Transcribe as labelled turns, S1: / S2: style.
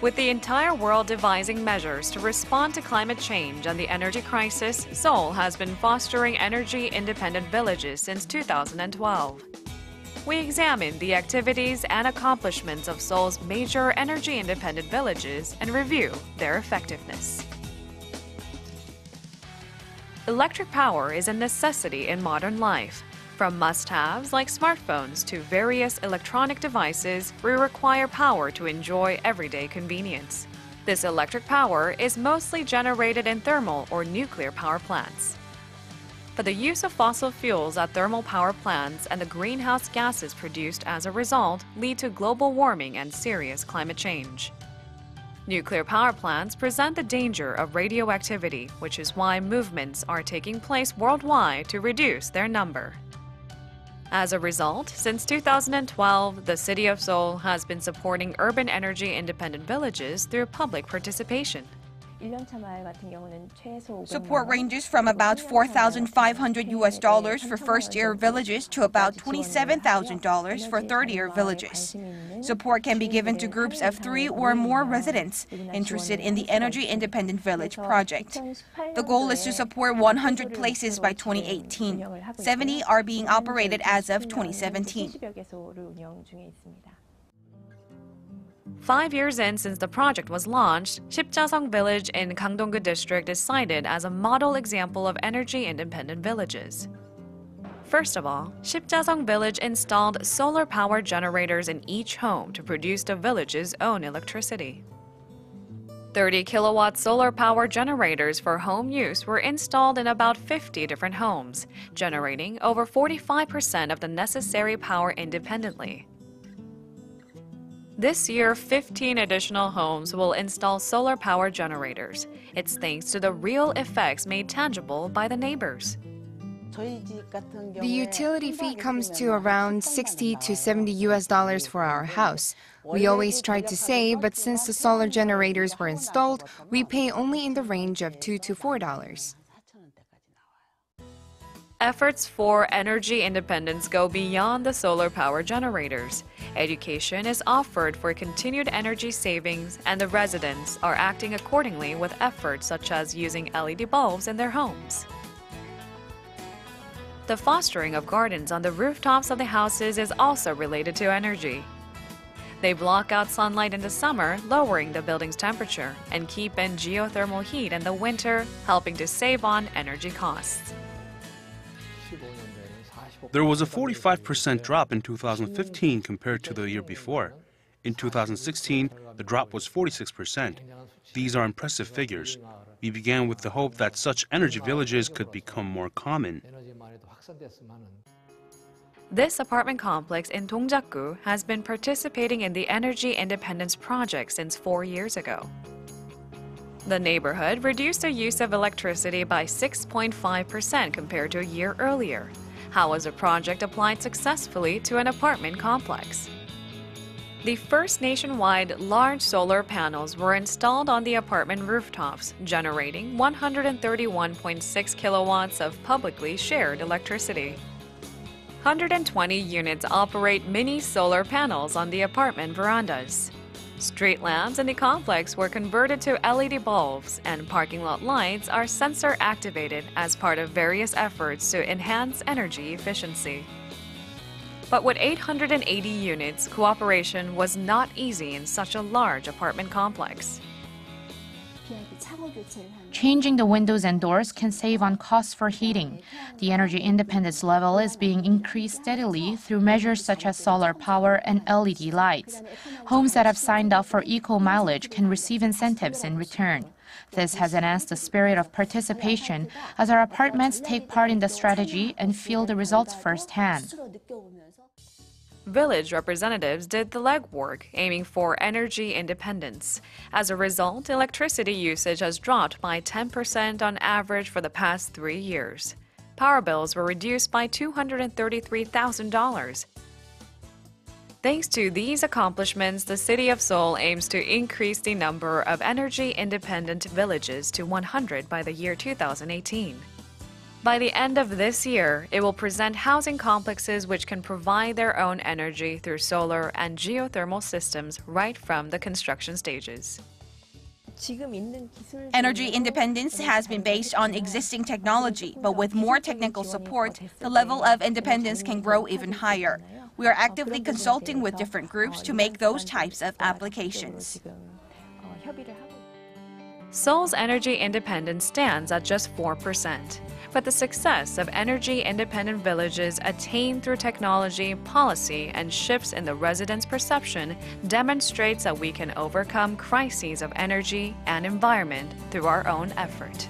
S1: With the entire world devising measures to respond to climate change and the energy crisis, Seoul has been fostering energy-independent villages since 2012. We examine the activities and accomplishments of Seoul's major energy-independent villages and review their effectiveness. Electric power is a necessity in modern life. From must-haves like smartphones to various electronic devices, we require power to enjoy everyday convenience. This electric power is mostly generated in thermal or nuclear power plants. But the use of fossil fuels at thermal power plants and the greenhouse gases produced as a result lead to global warming and serious climate change. Nuclear power plants present the danger of radioactivity, which is why movements are taking place worldwide to reduce their number. As a result, since 2012, the city of Seoul has been supporting urban energy-independent villages through public participation.
S2: Support ranges from about $4,500 for first-year villages to about $27,000 for third-year villages. Support can be given to groups of 3 or more residents interested in the Energy Independent Village project. The goal is to support 100 places by 2018. 70 are being operated as of 2017.
S1: 5 years in since the project was launched, Shipjasong Village in Gangdong-gu District is cited as a model example of energy-independent villages. First of all, Shipjasong Village installed solar power generators in each home to produce the village's own electricity. 30-kilowatt solar power generators for home use were installed in about 50 different homes, generating over 45% of the necessary power independently. This year, 15 additional homes will install solar power generators. It's thanks to the real effects made tangible by the neighbors.
S3: The utility fee comes to around $60 to $70 for our house. We always try to save, but since the solar generators were installed, we pay only in the range of $2 to $4.
S1: Efforts for energy independence go beyond the solar power generators. Education is offered for continued energy savings, and the residents are acting accordingly with efforts such as using LED bulbs in their homes. The fostering of gardens on the rooftops of the houses is also related to energy. They block out sunlight in the summer, lowering the building's temperature, and keep in geothermal heat in the winter, helping to save on energy costs.
S4: There was a 45% drop in 2015 compared to the year before. In 2016, the drop was 46%. These are impressive figures. We began with the hope that such energy villages could become more common.
S1: This apartment complex in Dongjakgu has been participating in the Energy Independence Project since 4 years ago. The neighborhood reduced the use of electricity by 6.5% compared to a year earlier. How was the project applied successfully to an apartment complex? The first nationwide large solar panels were installed on the apartment rooftops, generating 131.6 kilowatts of publicly shared electricity. 120 units operate mini solar panels on the apartment verandas. Street lamps in the complex were converted to LED bulbs, and parking lot lights are sensor-activated as part of various efforts to enhance energy efficiency. But with 880 units, cooperation was not easy in such a large apartment complex.
S5: Changing the windows and doors can save on costs for heating. The energy independence level is being increased steadily through measures such as solar power and LED lights. Homes that have signed up for eco-mileage can receive incentives in return. This has enhanced the spirit of participation as our apartments take part in the strategy and feel the results firsthand.
S1: Village representatives did the legwork, aiming for energy independence. As a result, electricity usage has dropped by 10% on average for the past 3 years. Power bills were reduced by $233,000. Thanks to these accomplishments, the city of Seoul aims to increase the number of energy-independent villages to 100 by the year 2018. By the end of this year, it will present housing complexes which can provide their own energy through solar and geothermal systems right from the construction stages.
S2: Energy independence has been based on existing technology, but with more technical support, the level of independence can grow even higher. We are actively consulting with different groups to make those types of applications.
S1: Seoul's energy independence stands at just 4%. But the success of energy-independent villages attained through technology, policy, and shifts in the residents' perception demonstrates that we can overcome crises of energy and environment through our own effort.